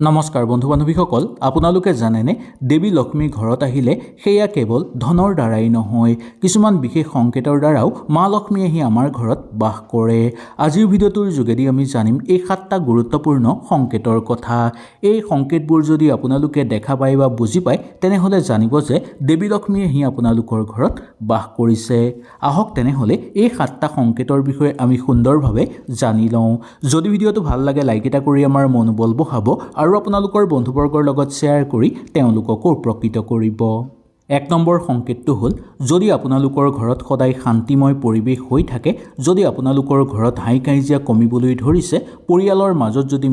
নমস্কাৰ বন্ধু বান্ধৱীসকল, আপোনালোকে জানেনে দেৱী লক্ষ্মী ঘৰত আহিলে সেয়া কেৱল ধনৰ দ্বাৰাই নহয়, কিছুমান বিশেষ সংকেতৰ দ্বাৰাও মা লক্ষ্মী আহি আমাৰ ঘৰত বাস কৰে। আজিৰ ভিডিঅ'টোৰ যোগেদি আমি জানিম এই 7টা গুৰুত্বপূৰ্ণ সংকেতৰ কথা। এই সংকেতবোৰ যদি আপোনালোকে দেখা পায় বা বুজি পায় তেনেহ'লে জানিব যে দেৱী লক্ষ্মী আহি আপোনালোকৰ ঘৰত বাস কৰিছে। আহক তেনেহ'লে এই 7টা সংকেতৰ বিষয়ে আমি সুন্দৰভাৱে জানি লওঁ। যদি ভিডিঅ'টো ভাল লাগে লাইক এটা কৰি আমাৰ মনোবল বঢ়াব আৰু আপোনালোকৰ বন্ধুবৰ্গৰ লগত শ্বেয়াৰ কৰি তেওঁলোককো উপকৃত কৰিব। 1 নম্বৰ সংকেতটো হ'ল যদি আপোনালোকৰ ঘৰত সদায় শান্তিময় পৰিৱেশ হৈ থাকে, যদি আপোনালোকৰ ঘৰত হাই কাজিয়া কমিবলৈ ধৰিছে, পৰিয়ালৰ মাজত যদি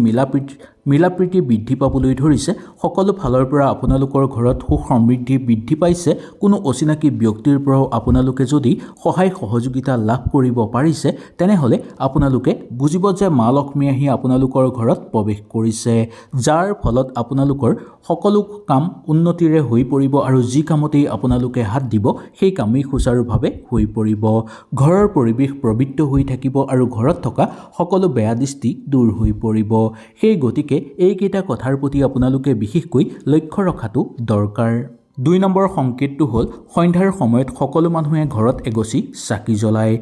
মিলাপ্ৰীতি বৃদ্ধি পাবলৈ ধৰিছে, সকলো ফালৰ পৰা আপোনালোকৰ ঘৰত সুখ সমৃদ্ধি বৃদ্ধি পাইছে, কোনো অচিনাকি ব্যক্তিৰ পৰাও আপোনালোকে যদি সহায় সহযোগিতা লাভ কৰিব পাৰিছে, তেনেহ'লে আপোনালোকে বুজিব যে মা লক্ষ্মী আহি আপোনালোকৰ ঘৰত প্ৰৱেশ কৰিছে, যাৰ ফলত আপোনালোকৰ সকলো কাম উন্নতিৰে হৈ পৰিব আৰু যি কামতেই আপোনালোকে হাত দিব সেই কামেই সুচাৰুভাৱে হৈ পৰিব। ঘৰৰ পৰিৱেশ পবিত্ৰ হৈ থাকিব আৰু ঘৰত থকা সকলো বেয়া দৃষ্টি দূৰ হৈ পৰিব। সেই গতিকে এইকেইটা কথাৰ প্ৰতি আপোনালোকে বিশেষকৈ লক্ষ্য ৰখাটো দৰকাৰ। 2 নম্বৰ সংকেতটো হ'ল সন্ধ্যাৰ সময়ত সকলো মানুহে ঘৰত এগছি চাকি জ্বলায়।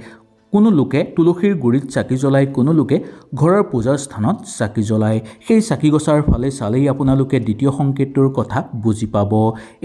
কোনো লোকে তুলসীৰ গুৰিত চাকি জ্বলায়, কোনো লোকে ঘৰৰ পূজাৰ স্থানত চাকি জ্বলায়। সেই চাকি গছাৰ ফালে চালেই আপোনালোকে দ্বিতীয় সংকেতটোৰ কথা বুজি পাব।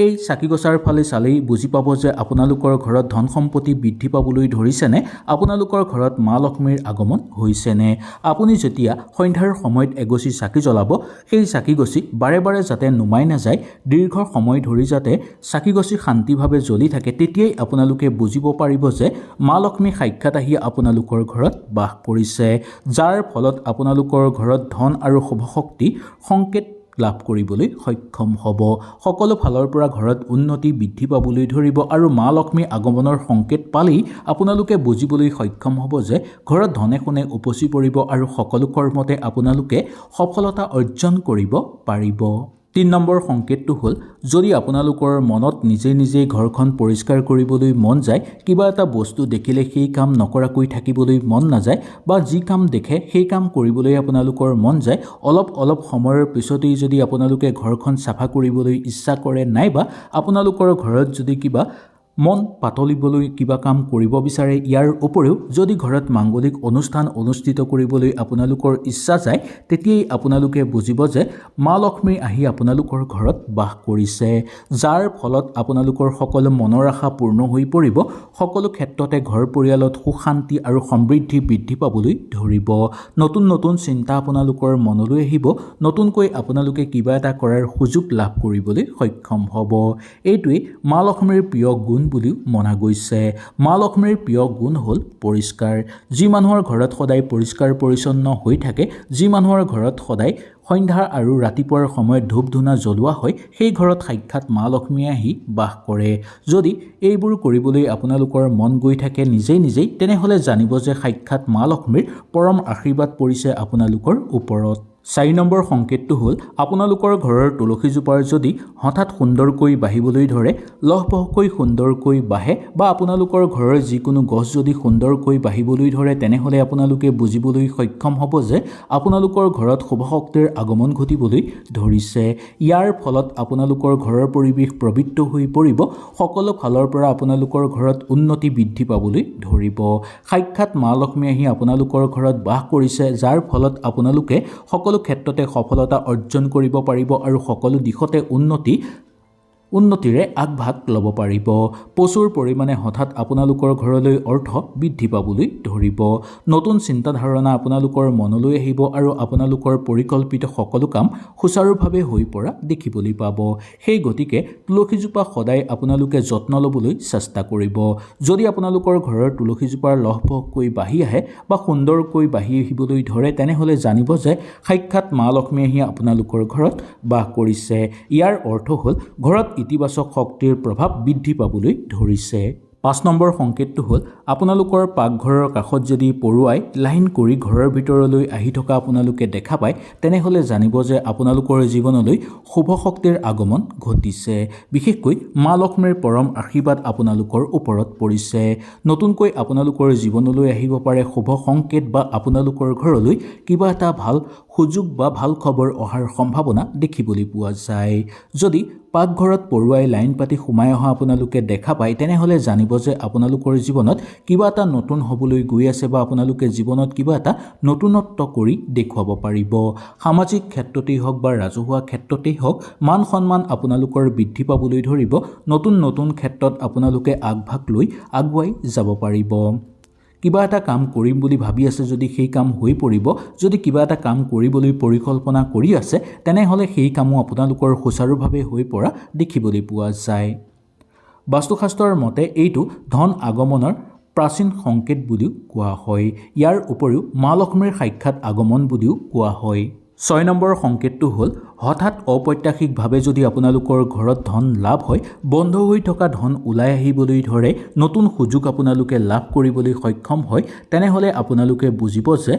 এই চাকি গছাৰ ফালে চালেই বুজি পাব যে আপোনালোকৰ ঘৰত ধন সম্পত্তি বৃদ্ধি পাবলৈ ধৰিছেনে, আপোনালোকৰ ঘৰত মা লক্ষ্মীৰ আগমন হৈছেনে। আপুনি যেতিয়া সন্ধ্যাৰ সময়ত এগছি চাকি জ্বলাব, সেই চাকি গছি বাৰে বাৰে যাতে নুমাই নাযায়, দীৰ্ঘ সময় ধৰি যাতে চাকি গছি শান্তিভাৱে জ্বলি থাকে, তেতিয়াই আপোনালোকে বুজিব পাৰিব যে মা লক্ষ্মী সাক্ষাৎ আহি আপোনালোকৰ ঘৰত বাস কৰিছে, যাৰ ফলত আপোনালোকৰ ঘৰত ধন আৰু শুভ শক্তি সংকেত লাভ কৰিবলৈ সক্ষম হ'ব। সকলো ফালৰ পৰা ঘৰত উন্নতি বৃদ্ধি পাবলৈ ধৰিব আৰু মা লক্ষ্মী আগমনৰ সংকেত পালেই আপোনালোকে বুজিবলৈ সক্ষম হ'ব যে ঘৰত ধনে সোণে উপচি পৰিব আৰু সকলো কৰ্মতে আপোনালোকে সফলতা অৰ্জন কৰিব পাৰিব। 3 নম্বৰ সংকেতটো হ'ল যদি আপোনালোকৰ মনত নিজেই ঘৰখন পৰিষ্কাৰ কৰিবলৈ মন যায়, কিবা এটা বস্তু দেখিলে সেই কাম নকৰাকৈ থাকিবলৈ মন নাযায় বা যি কাম দেখে সেই কাম কৰিবলৈ আপোনালোকৰ মন যায়, অলপ সময়ৰ পিছতেই যদি আপোনালোকে ঘৰখন চাফা কৰিবলৈ ইচ্ছা কৰে, নাইবা আপোনালোকৰ ঘৰত যদি কিবা মন পাতলিবলৈ কিবা কাম কৰিব বিচাৰে, ইয়াৰ উপৰিও যদি ঘৰত মাংগলিক অনুষ্ঠান অনুষ্ঠিত কৰিবলৈ আপোনালোকৰ ইচ্ছা যায়, তেতিয়াই আপোনালোকে বুজিব যে মা লক্ষ্মী আহি আপোনালোকৰ ঘৰত বাস কৰিছে, যাৰ ফলত আপোনালোকৰ সকলো মনৰ আশা পূৰ্ণ হৈ পৰিব। সকলো ক্ষেত্ৰতে ঘৰ পৰিয়ালত সুখ শান্তি আৰু সমৃদ্ধি বৃদ্ধি পাবলৈ ধৰিব। নতুন চিন্তা আপোনালোকৰ মনলৈ আহিব, নতুনকৈ আপোনালোকে কিবা এটা কৰাৰ সুযোগ লাভ কৰিবলৈ সক্ষম হ'ব। এইটোৱেই মা লক্ষ্মীৰ প্ৰিয় গুণ বুলিও মনা গৈছে। মা লক্ষ্মীৰ প্ৰিয় গুণ হ'ল পৰিষ্কাৰ। যি মানুহৰ ঘৰত সদায় পৰিষ্কাৰ পৰিচ্ছন্ন হৈ থাকে, যি মানুহৰ ঘৰত সদায় সন্ধ্যা আৰু ৰাতিপুৱাৰ সময়ত ধূপ ধূনা জ্বলোৱা হয়, সেই ঘৰত সাক্ষাৎ মা লক্ষ্মী আহি বাস কৰে। যদি এইবোৰ কৰিবলৈ আপোনালোকৰ মন গৈ থাকে নিজেই, তেনেহ'লে জানিব যে সাক্ষাৎ মা লক্ষ্মীৰ পৰম আশীৰ্বাদ পৰিছে আপোনালোকৰ ওপৰত। 4 নম্বৰ সংকেতটো হ'ল আপোনালোকৰ ঘৰৰ তুলসীজোপাৰ যদি হঠাৎ সুন্দৰকৈ বাঢ়িবলৈ ধৰে, লহপহকৈ সুন্দৰকৈ বাঢ়ে বা আপোনালোকৰ ঘৰৰ যিকোনো গছ যদি সুন্দৰকৈ বাঢ়িবলৈ ধৰে, তেনেহ'লে আপোনালোকে বুজিবলৈ সক্ষম হ'ব যে আপোনালোকৰ ঘৰত শুভ শক্তিৰ আগমন ঘটিবলৈ ধৰিছে। ইয়াৰ ফলত আপোনালোকৰ ঘৰৰ পৰিৱেশ পবিত্ৰ হৈ পৰিব, সকলো ফালৰ পৰা আপোনালোকৰ ঘৰত উন্নতি বৃদ্ধি পাবলৈ ধৰিব। সাক্ষাৎ মা লক্ষ্মী আহি আপোনালোকৰ ঘৰত বাস কৰিছে, যাৰ ফলত আপোনালোকে সকলো ক্ষেত্ৰতে সফলতা অৰ্জন কৰিব পাৰিব আৰু সকলো দিশতে উন্নতিৰে আগভাগ ল'ব পাৰিব। প্ৰচুৰ পৰিমাণে হঠাৎ আপোনালোকৰ ঘৰলৈ অৰ্থ বৃদ্ধি পাবলৈ ধৰিব। নতুন চিন্তাধাৰণা আপোনালোকৰ মনলৈ আহিব আৰু আপোনালোকৰ পৰিকল্পিত সকলো কাম সুচাৰুভাৱে হৈ পৰা দেখিবলৈ পাব। সেই গতিকে তুলসীজোপা সদায় আপোনালোকে যত্ন ল'বলৈ চেষ্টা কৰিব। যদি আপোনালোকৰ ঘৰৰ তুলসীজোপাৰ লহপহকৈ বাঢ়ি আহে বা সুন্দৰকৈ বাঢ়ি আহিবলৈ ধৰে, তেনেহ'লে জানিব যে সাক্ষাৎ মা লক্ষ্মী আহি আপোনালোকৰ ঘৰত বাস কৰিছে। ইয়াৰ অৰ্থ হ'ল ঘৰত ইতিবাচক শক্তিৰ প্ৰভাৱ বৃদ্ধি পাবলৈ ধৰিছে। 5 নম্বৰ সংকেতটো হ'ল আপোনালোকৰ পাকঘৰৰ কাষত যদি পৰুৱাই লাইন কৰি ঘৰৰ ভিতৰলৈ আহি থকা আপোনালোকে দেখা পায়, তেনেহ'লে জানিব যে আপোনালোকৰ জীৱনলৈ শুভ শক্তিৰ আগমন ঘটিছে। বিশেষকৈ মা লক্ষ্মীৰ পৰম আশীৰ্বাদ আপোনালোকৰ ওপৰত পৰিছে। নতুনকৈ আপোনালোকৰ জীৱনলৈ আহিব পাৰে শুভ সংকেত বা আপোনালোকৰ ঘৰলৈ কিবা এটা ভাল সুযোগ বা ভাল খবৰ অহাৰ সম্ভাৱনা দেখিবলৈ পোৱা যায়। যদি পাকঘৰত পৰুৱাই লাইন পাতি সোমাই অহা আপোনালোকে দেখা পায় তেনেহ'লে জানিব যে আপোনালোকৰ জীৱনত কিবা এটা নতুন হ'বলৈ গৈ আছে বা আপোনালোকে জীৱনত কিবা এটা নতুনত্ব কৰি দেখুৱাব পাৰিব। সামাজিক ক্ষেত্ৰতেই হওক বা ৰাজহুৱা ক্ষেত্ৰতেই হওক মান সন্মান আপোনালোকৰ বৃদ্ধি পাবলৈ ধৰিব। নতুন ক্ষেত্ৰত আপোনালোকে আগভাগ লৈ আগুৱাই যাব পাৰিব। কিবা এটা কাম কৰিম বুলি ভাবি আছে যদি সেই কাম হৈ পৰিব। যদি কিবা এটা কাম কৰিবলৈ পৰিকল্পনা কৰি আছে তেনেহ'লে সেই কামো আপোনালোকৰ সুচাৰুভাৱে হৈ পৰা দেখিবলৈ পোৱা যায়। বাস্তুশাস্ত্ৰৰ মতে এইটো ধন আগমনৰ প্ৰাচীন সংকেত বুলিও কোৱা হয়। ইয়াৰ উপৰিও মা লক্ষ্মীৰ সাক্ষাৎ আগমন বুলিও কোৱা হয়। 6 নম্বৰ সংকেতটো হ'ল হঠাৎ অপ্ৰত্যাশিকভাৱে যদি আপোনালোকৰ ঘৰত ধন লাভ হয়, বন্ধ হৈ থকা ধন ওলাই আহিবলৈ ধৰে, নতুন সুযোগ আপোনালোকে লাভ কৰিবলৈ সক্ষম হয়, তেনেহ'লে আপোনালোকে বুজিব যে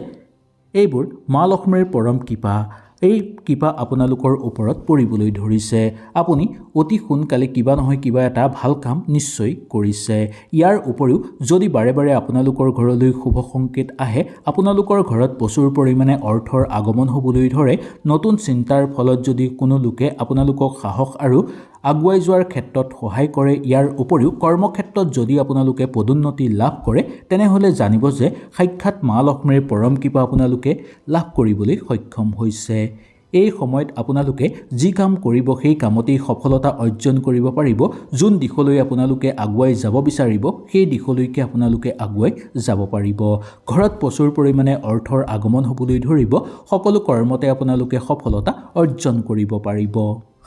এইবোৰ মা লক্ষ্মীৰ পৰম কৃপা। এই কৃপা আপোনালোকৰ ওপৰত পৰিবলৈ ধৰিছে। আপুনি অতি সোনকালে কিবা নহয় কিবা এটা ভাল কাম নিশ্চয় কৰিছে। ইয়াৰ উপৰিও যদি বাৰে বাৰে আপোনালোকৰ ঘৰলৈ শুভ সংকেত আহে, আপোনালোকৰ ঘৰত প্ৰচুৰ পৰিমাণে অৰ্থৰ আগমন হ'বলৈ ধৰে, নতুন চিন্তাৰ ফলত যদি কোনো লোকে আপোনালোকক সাহস আৰু আগুৱাই যোৱাৰ ক্ষেত্ৰত সহায় কৰে, ইয়াৰ উপৰিও কৰ্মক্ষেত্ৰত যদি আপোনালোকে পদোন্নতি লাভ কৰে তেনেহ'লে জানিব যে সাক্ষাৎ মা লক্ষ্মীৰ পৰম কৃপা আপোনালোকে লাভ কৰিবলৈ সক্ষম হৈছে। এই সময়ত আপোনালোকে যি কাম কৰিব সেই কামতেই সফলতা অৰ্জন কৰিব পাৰিব। যোন দিশলৈ আপোনালোকে আগুৱাই যাব বিচাৰিব সেই দিশলৈকে আপোনালোকে আগুৱাই যাব পাৰিব। ঘৰত প্ৰচুৰ পৰিমাণে অৰ্থৰ আগমন হ'বলৈ ধৰিব। সকলো কৰ্মতে আপোনালোকে সফলতা অৰ্জন কৰিব পাৰিব।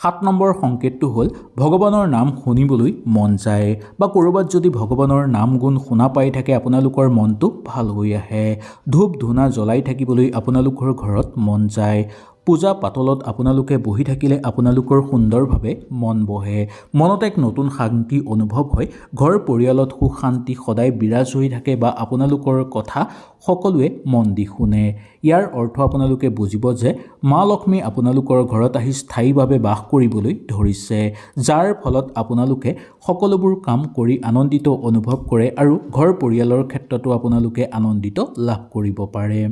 7 নম্বৰ সংকেতটো হ'ল ভগৱানৰ নাম শুনিবলৈ মন যায় বা ক'ৰবাত যদি ভগৱানৰ নাম গুণ শুনা পাই থাকে আপোনালোকৰ মনটো ভাল হৈ আহে। ধূপ ধূনা জ্বলাই থাকিবলৈ আপোনালোকৰ ঘৰত মন যায়। পূজা পাতলত আপোনালোকে বহি থাকিলে আপোনালোকৰ সুন্দৰভাৱে মন বহে। মনত এক নতুন শান্তি অনুভৱ হয়। ঘৰ পৰিয়ালত সুখ শান্তি সদায় বিৰাজ হৈ থাকে বা আপোনালোকৰ কথা সকলোৱে মন দি শুনে। ইয়াৰ অৰ্থ আপোনালোকে বুজিব যে মা লক্ষ্মী আপোনালোকৰ ঘৰত আহি স্থায়ীভাৱে বাস কৰিবলৈ ধৰিছে, যাৰ ফলত আপোনালোকে সকলোবোৰ কাম কৰি আনন্দিত অনুভৱ কৰে আৰু ঘৰ পৰিয়ালৰ ক্ষেত্ৰতো আপোনালোকে আনন্দিত লাভ কৰিব পাৰে।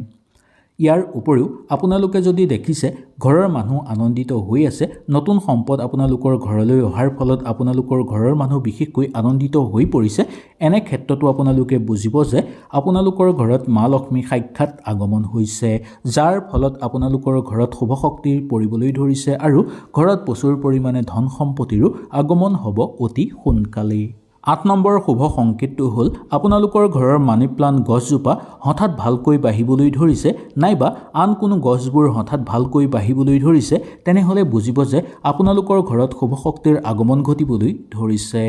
ইয়াৰ উপৰিও আপোনালোকে যদি দেখিছে ঘৰৰ মানুহ আনন্দিত হৈ আছে, নতুন সম্পদ আপোনালোকৰ ঘৰলৈ অহাৰ ফলত আপোনালোকৰ ঘৰৰ মানুহ বিশেষকৈ আনন্দিত হৈ পৰিছে, এনে ক্ষেত্ৰতো আপোনালোকে বুজিব যে আপোনালোকৰ ঘৰত মা লক্ষ্মী সাক্ষাৎ আগমন হৈছে, যাৰ ফলত আপোনালোকৰ ঘৰত শুভ শক্তিৰ পৰিবলৈ ধৰিছে আৰু ঘৰত প্ৰচুৰ পৰিমাণে ধন সম্পত্তিৰো আগমন হ'ব অতি সোনকালেই। 8 নম্বৰ শুভ সংকেতটো হ'ল আপোনালোকৰ ঘৰৰ মানি প্লাণ্ট গছজোপা হঠাৎ ভালকৈ বাঢ়িবলৈ ধৰিছে নাইবা আন কোনো গছবোৰ হঠাৎ ভালকৈ বাঢ়িবলৈ ধৰিছে, তেনেহ'লে বুজিব যে আপোনালোকৰ ঘৰত শুভ শক্তিৰ আগমন ঘটিবলৈ ধৰিছে।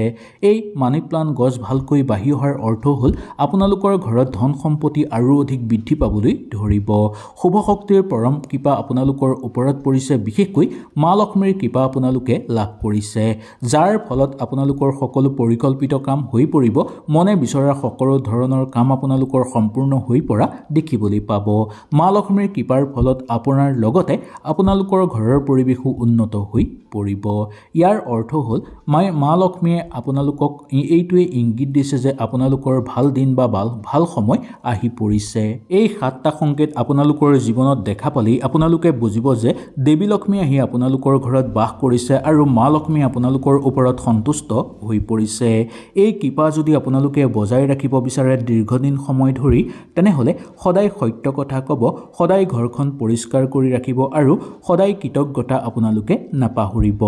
এই মানি প্লাণ্ট গছ ভালকৈ বাঢ়ি অহাৰ অৰ্থ হ'ল আপোনালোকৰ ঘৰত ধন সম্পত্তি আৰু অধিক বৃদ্ধি পাবলৈ ধৰিব। শুভ শক্তিৰ পৰম কৃপা আপোনালোকৰ ওপৰত পৰিছে, বিশেষকৈ মা লক্ষ্মীৰ কৃপা আপোনালোকে লাভ কৰিছে, যাৰ ফলত আপোনালোকৰ সকলো পৰিকল্পিত কাম হৈ পৰিব। মনে বিচৰা সকলো ধৰণৰ কাম আপোনালোকৰ সম্পূৰ্ণ হৈ পৰা দেখিবলৈ পাব। মা লক্ষ্মীৰ কৃপাৰ ফলত আপোনাৰ লগতে আপোনালোকৰ ঘৰৰ পৰিৱেশো উন্নত হৈ পৰিব। ইয়াৰ অৰ্থ হ'ল মা লক্ষ্মীয়ে আপোনালোকক এইটোৱে ইংগিত দিছে যে আপোনালোকৰ ভাল দিন বা ভাল সময় আহি পৰিছে। এই 7টা সংকেত আপোনালোকৰ জীৱনত দেখা পালেই আপোনালোকে বুজিব যে দেৱী লক্ষ্মী আহি আপোনালোকৰ ঘৰত বাস কৰিছে আৰু মা লক্ষ্মী আপোনালোকৰ ওপৰত সন্তুষ্ট হৈ পৰিছে। এই কৃপা যদি আপোনালোকে বজাই ৰাখিব বিচাৰে দীৰ্ঘদিন সময় ধৰি, তেনেহ'লে সদায় সত্য কথা ক'ব, সদায় ঘৰখন পৰিষ্কাৰ কৰি ৰাখিব আৰু সদায় কৃতজ্ঞতা আপোনালোকে নাপাহৰিব।